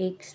1